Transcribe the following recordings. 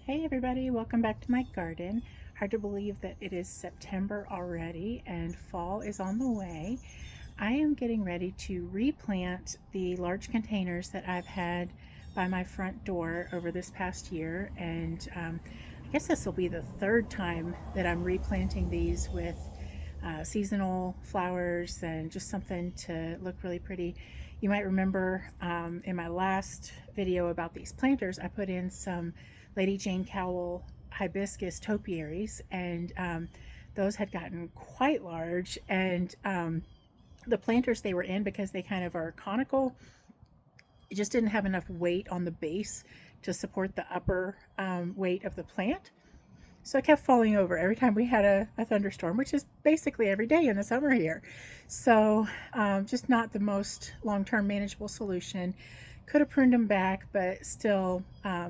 Hey everybody, welcome back to my garden. Hard to believe that it is September already and fall is on the way. I am getting ready to replant the large containers that I've had by my front door over this past year, and I guess this will be the third time that I'm replanting these with seasonal flowers and just something to look really pretty. You might remember in my last video about these planters, I put in some Lady Jane Cowell hibiscus topiaries, and those had gotten quite large, and the planters they were in, because they kind of are conical, it just didn't have enough weight on the base to support the upper weight of the plant. So it kept falling over every time we had a thunderstorm, which is basically every day in the summer here. So just not the most long-term manageable solution. Could have pruned them back, but still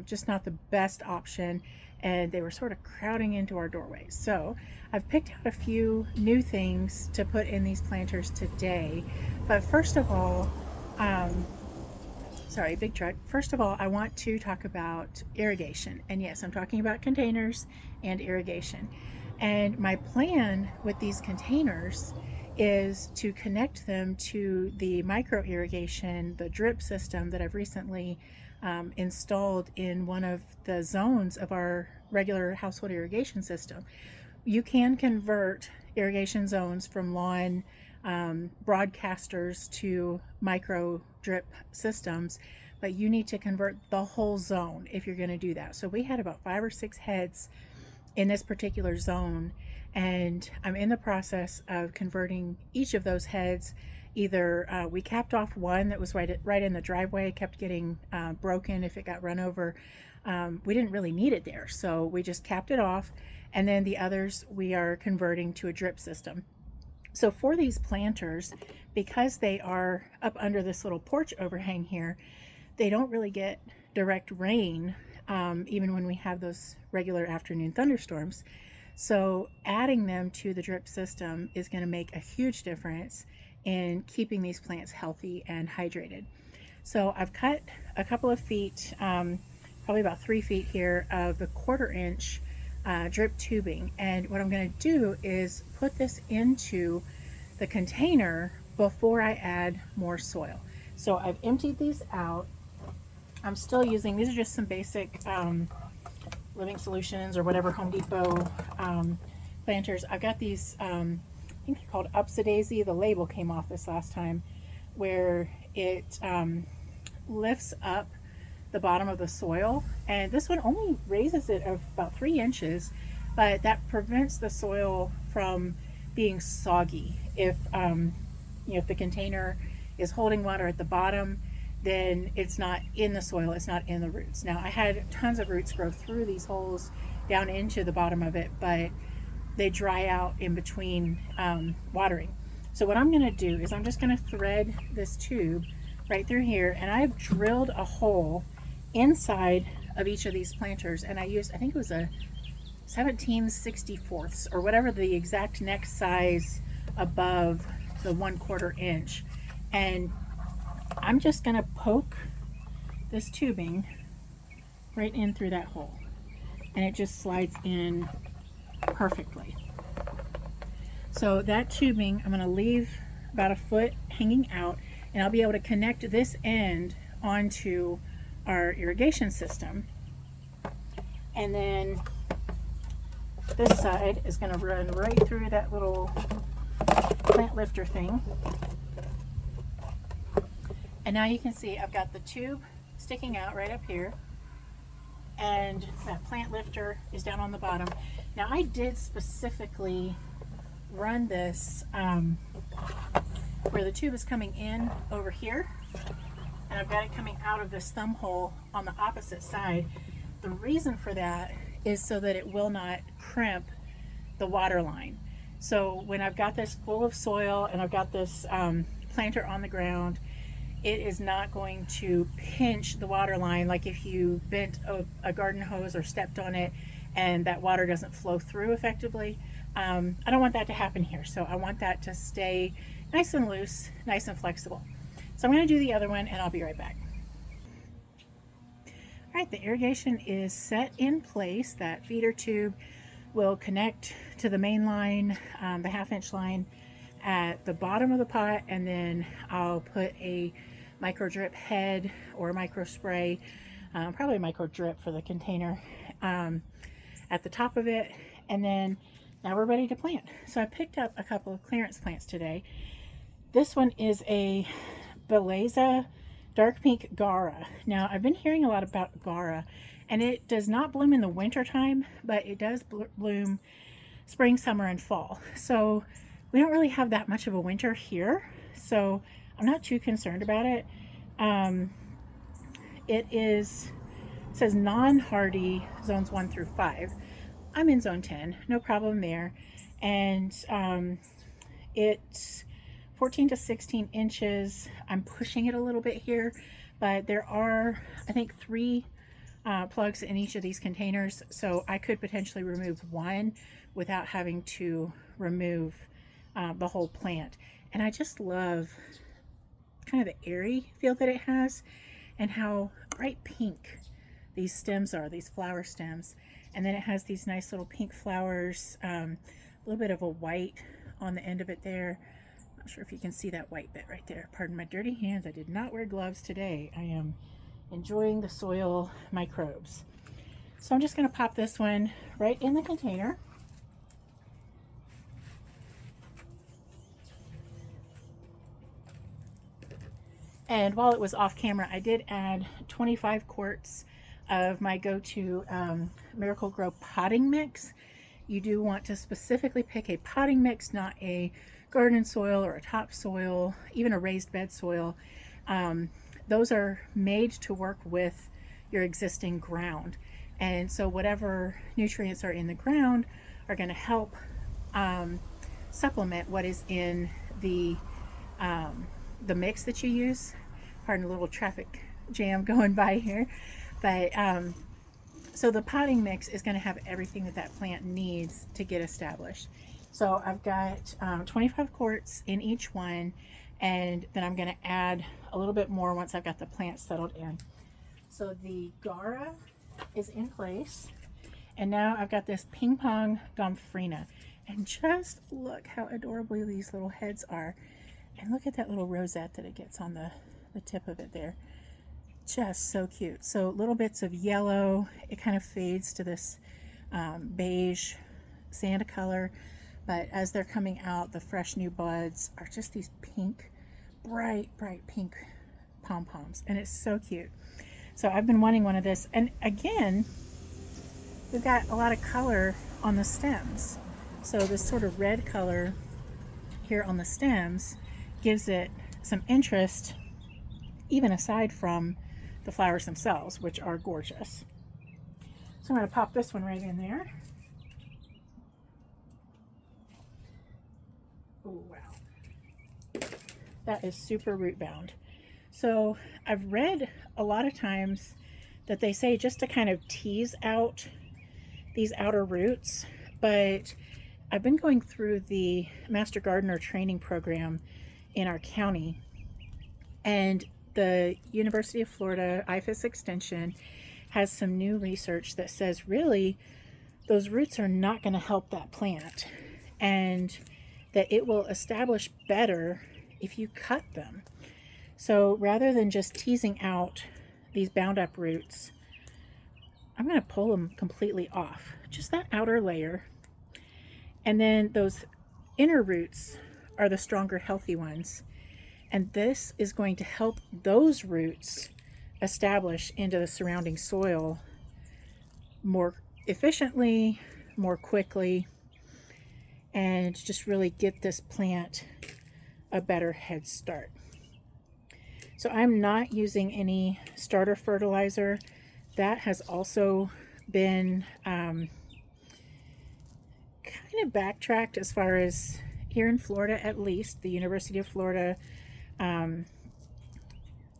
just not the best option. And they were sort of crowding into our doorway. So I've picked out a few new things to put in these planters today. But first of all, sorry, big truck. First of all, I want to talk about irrigation. And yes, I'm talking about containers and irrigation. And my plan with these containers is to connect them to the micro irrigation, the drip system that I've recently installed in one of the zones of our regular household irrigation system. You can convert irrigation zones from lawn broadcasters to micro drip systems, but you need to convert the whole zone if you're going to do that. So we had about 5 or 6 heads in this particular zone, and I'm in the process of converting each of those heads. Either we capped off one that was right in the driveway, kept getting broken if it got run over. We didn't really need it there, so we just capped it off, and then the others we are converting to a drip system. So for these planters, because they are up under this little porch overhang here, they don't really get direct rain, even when we have those regular afternoon thunderstorms. So adding them to the drip system is going to make a huge difference in keeping these plants healthy and hydrated. So I've cut a couple of feet, probably about 3 feet here, of the 1/4 inch drip tubing, and what I'm going to do is put this into the container before I add more soil. So I've emptied these out. I'm still using, these are just some basic Living Solutions or whatever Home Depot planters. I've got these, I think they're called Daisy. The label came off this last time, where it lifts up the bottom of the soil, and this one only raises it about 3 inches, but that prevents the soil from being soggy. If if the container is holding water at the bottom, then it's not in the soil, it's not in the roots. Now, I had tons of roots grow through these holes down into the bottom of it, but they dry out in between watering. So what I'm going to do is I'm just going to thread this tube right through here, and I've drilled a hole inside of each of these planters, and I used, I think it was a 17/64 or whatever the exact next size above the 1/4 inch, and I'm just going to poke this tubing right in through that hole, and it just slides in perfectly. So that tubing I'm going to leave about 1 foot hanging out, and I'll be able to connect this end onto our irrigation system, and then this side is going to run right through that little plant lifter thing. And now you can see I've got the tube sticking out right up here, and that plant lifter is down on the bottom. Now I did specifically run this where the tube is coming in over here, and I've got it coming out of this thumb hole on the opposite side. The reason for that is so that it will not crimp the water line. So when I've got this full of soil and I've got this planter on the ground, it is not going to pinch the water line like if you bent a garden hose or stepped on it and that water doesn't flow through effectively. I don't want that to happen here, so I want that to stay nice and loose, nice and flexible. So I'm going to do the other one, and I'll be right back. All right, the irrigation is set in place. That feeder tube will connect to the main line, the 1/2 inch line at the bottom of the pot, and then I'll put a micro drip head or micro spray, probably a micro drip for the container, at the top of it, and then now we're ready to plant. So I picked up a couple of clearance plants today. This one is a Belleza dark pink gaura. Now I've been hearing a lot about gaura, and it does not bloom in the winter time, but it does bloom spring, summer, and fall. So we don't really have that much of a winter here, so I'm not too concerned about it. It says non-hardy zones 1 through 5. I'm in zone 10, no problem there. And it's 14 to 16 inches. I'm pushing it a little bit here, but there are, I think, 3 plugs in each of these containers, so I could potentially remove one without having to remove the whole plant. And I just love kind of the airy feel that it has, and how bright pink these stems are, these flower stems. And then it has these nice little pink flowers, a little bit of a white on the end of it there. Not sure if you can see that white bit right there. Pardon my dirty hands. I did not wear gloves today. I am enjoying the soil microbes. So I'm just going to pop this one right in the container. And while it was off camera, I did add 25 quarts of my go-to Miracle-Gro potting mix. You do want to specifically pick a potting mix, not a garden soil or a topsoil, even a raised bed soil. Those are made to work with your existing ground. And so whatever nutrients are in the ground are going to help supplement what is in the mix that you use. Pardon a little traffic jam going by here. But so the potting mix is going to have everything that that plant needs to get established. So I've got 25 quarts in each one, and then I'm going to add a little bit more once I've got the plant settled in. So the gaura is in place, and now I've got this ping pong gomphrena, and just look how adorably these little heads are, and look at that little rosette that it gets on the tip of it there. Just so cute. So little bits of yellow, it kind of fades to this beige sand color, but as they're coming out, the fresh new buds are just these pink, bright pink pom-poms, and it's so cute. So I've been wanting one of this, and again, we've got a lot of color on the stems. So this sort of red color here on the stems gives it some interest, even aside from the flowers themselves, which are gorgeous. So I'm going to pop this one right in there. Oh, wow. That is super root bound. So I've read a lot of times that they say just to kind of tease out these outer roots, but I've been going through the Master Gardener training program in our county, and the University of Florida IFAS Extension has some new research that says really those roots are not going to help that plant, and that it will establish better if you cut them. So rather than just teasing out these bound up roots, I'm going to pull them completely off, just that outer layer, and then those inner roots are the stronger, healthy ones. And this is going to help those roots establish into the surrounding soil more efficiently, more quickly, and just really get this plant a better head start. So I'm not using any starter fertilizer. That has also been kind of backtracked as far as here in Florida, at least, the University of Florida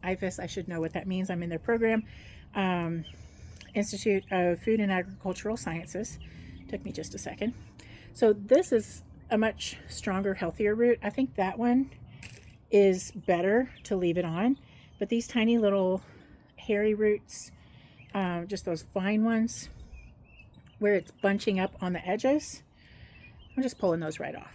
IFAS, I should know what that means. I'm in their program. Institute of Food and Agricultural Sciences. Took me just a second. So this is a much stronger, healthier root. I think that one is better to leave it on, but these tiny little hairy roots just those fine ones where it's bunching up on the edges. I'm just pulling those right off.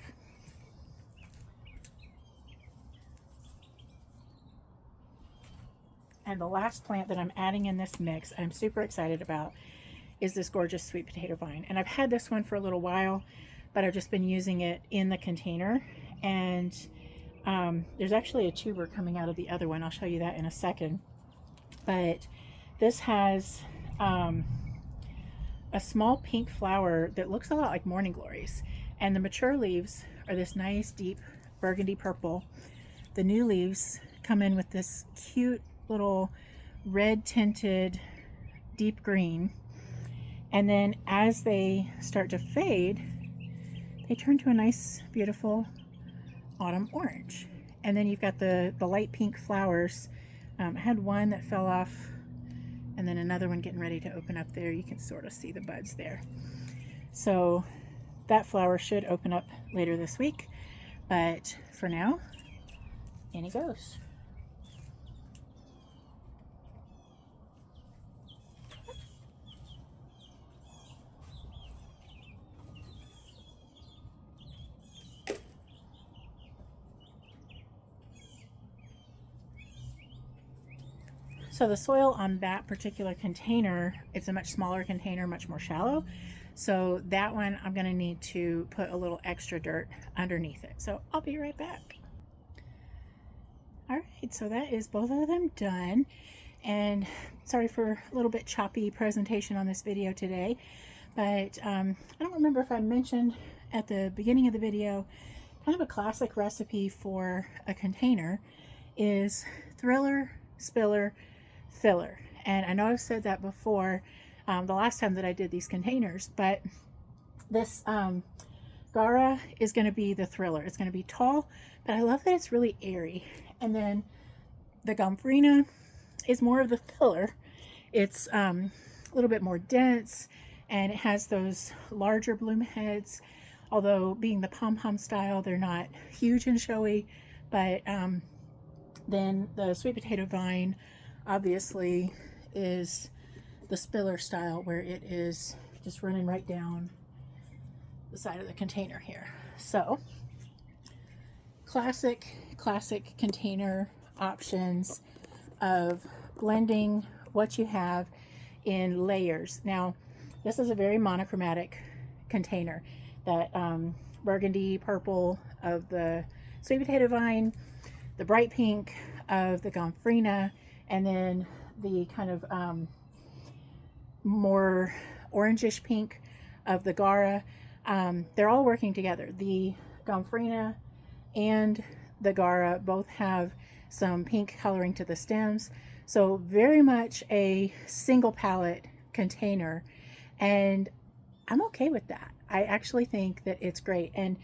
And the last plant that I'm adding in this mix, I'm super excited about, is this gorgeous sweet potato vine. And I've had this one for a little while, but I've just been using it in the container. And there's actually a tuber coming out of the other one. I'll show you that in a second. But this has a small pink flower that looks a lot like morning glories. And the mature leaves are this nice deep burgundy purple. The new leaves come in with this cute little red tinted deep green. And then as they start to fade, they turn to a nice, beautiful autumn orange. And then you've got the light pink flowers. I had one that fell off, and then another one getting ready to open up there. You can sort of see the buds there. So that flower should open up later this week. But for now, in he goes. So the soil on that particular container, it's a much smaller container, much more shallow. So that one, I'm gonna need to put a little extra dirt underneath it. So I'll be right back. All right, so that is both of them done. And sorry for a little bit choppy presentation on this video today, but I don't remember if I mentioned at the beginning of the video, kind of a classic recipe for a container is thriller, spiller, filler. And I know I've said that before the last time that I did these containers, but this gaura is going to be the thriller. It's going to be tall, but I love that it's really airy. And then the Gomphrena is more of the filler. It's a little bit more dense, and it has those larger bloom heads. Although being the pom-pom style, they're not huge and showy. But then the sweet potato vine obviously is the spiller style, where it is just running right down the side of the container here. So classic container options of blending what you have in layers. Now this is a very monochromatic container. That burgundy purple of the sweet potato vine, the bright pink of the Gomphrena, and then the kind of more orangish pink of the gaura. They're all working together. The Gomphrena and the gaura both have some pink coloring to the stems, so very much a single palette container, and I'm okay with that. I actually think that it's great. And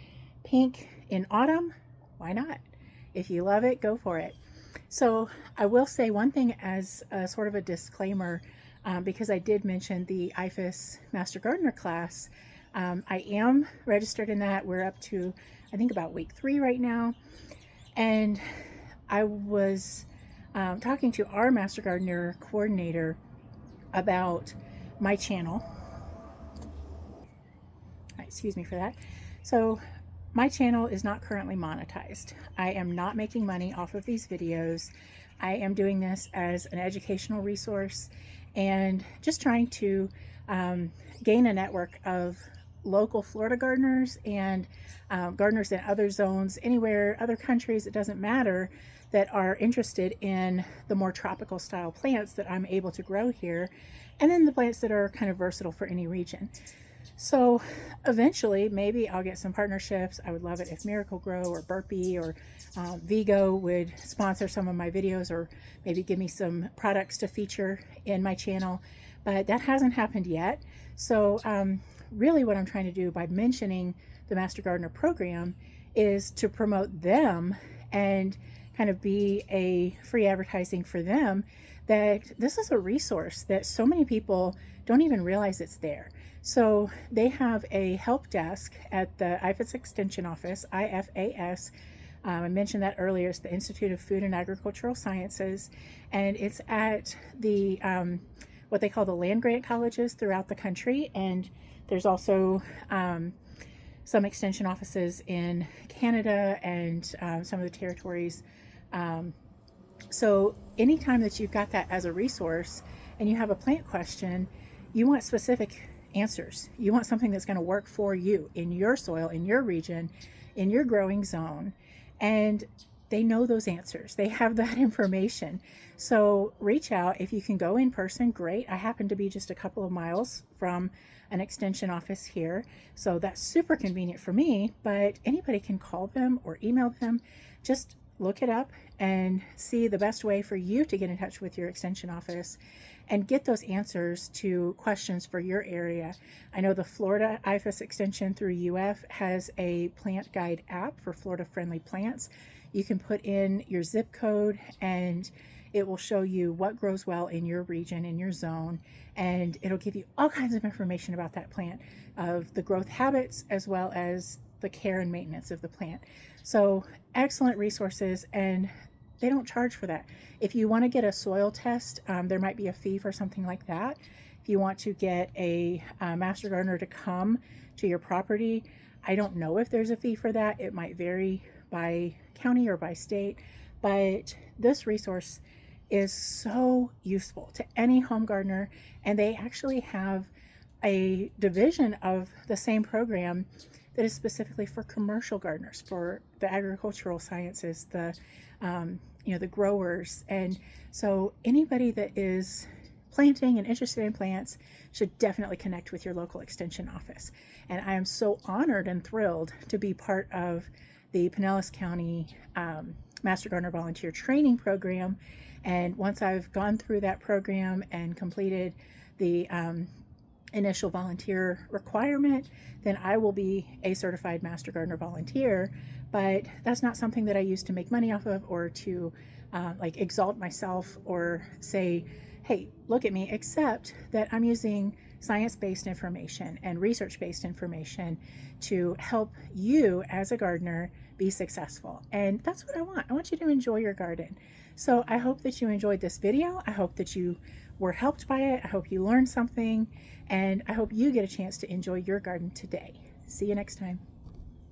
pink in autumn, why not? If you love it, go for it. So I will say one thing as a sort of a disclaimer, because I did mention the IFAS Master Gardener class. I am registered in that. We're up to, I think, about week 3 right now. And I was talking to our Master Gardener coordinator about my channel. Excuse me for that. So my channel is not currently monetized. I am not making money off of these videos. I am doing this as an educational resource and just trying to gain a network of local Florida gardeners and gardeners in other zones, anywhere, other countries, it doesn't matter, that are interested in the more tropical style plants that I'm able to grow here, and then the plants that are kind of versatile for any region. So eventually, maybe I'll get some partnerships. I would love it if Miracle-Gro or Burpee or Vigo would sponsor some of my videos, or maybe give me some products to feature in my channel. But that hasn't happened yet. So really what I'm trying to do by mentioning the Master Gardener program is to promote them and kind of be a free advertising for them, that this is a resource that so many people don't even realize it's there. So they have a help desk at the IFAS Extension Office, IFAS. I mentioned that earlier. It's the Institute of Food and Agricultural Sciences, and it's at the what they call the land grant colleges throughout the country. And there's also some extension offices in Canada and some of the territories. So anytime that you've got that as a resource and you have a plant question, you want specific answers. You want something that's going to work for you in your soil, in your region, in your growing zone. And they know those answers. They have that information. So reach out. If you can go in person, great. I happen to be just a couple of miles from an extension office here, so that's super convenient for me, but anybody can call them or email them. Just look it up and see the best way for you to get in touch with your extension office and get those answers to questions for your area. I know the Florida IFAS extension through UF has a plant guide app for Florida friendly plants. You can put in your zip code and it will show you what grows well in your region, in your zone, and it'll give you all kinds of information about that plant, of the growth habits as well as the care and maintenance of the plant. So excellent resources, and they don't charge for that. If you want to get a soil test, there might be a fee for something like that. If you want to get a master gardener to come to your property, I don't know if there's a fee for that. It might vary by county or by state, but this resource is so useful to any home gardener, and they actually have a division of the same program that is specifically for commercial gardeners, for the agricultural sciences, the the growers. And so anybody that is planting and interested in plants should definitely connect with your local extension office. And I am so honored and thrilled to be part of the Pinellas County Master Gardener Volunteer Training Program. And once I've gone through that program and completed the initial volunteer requirement, then I will be a certified Master Gardener Volunteer. But that's not something that I use to make money off of, or to exalt myself or say, hey, look at me, except that I'm using science-based information and research-based information to help you as a gardener be successful. And that's what I want. I want you to enjoy your garden. So I hope that you enjoyed this video. I hope that you were helped by it. I hope you learned something, and I hope you get a chance to enjoy your garden today. See you next time.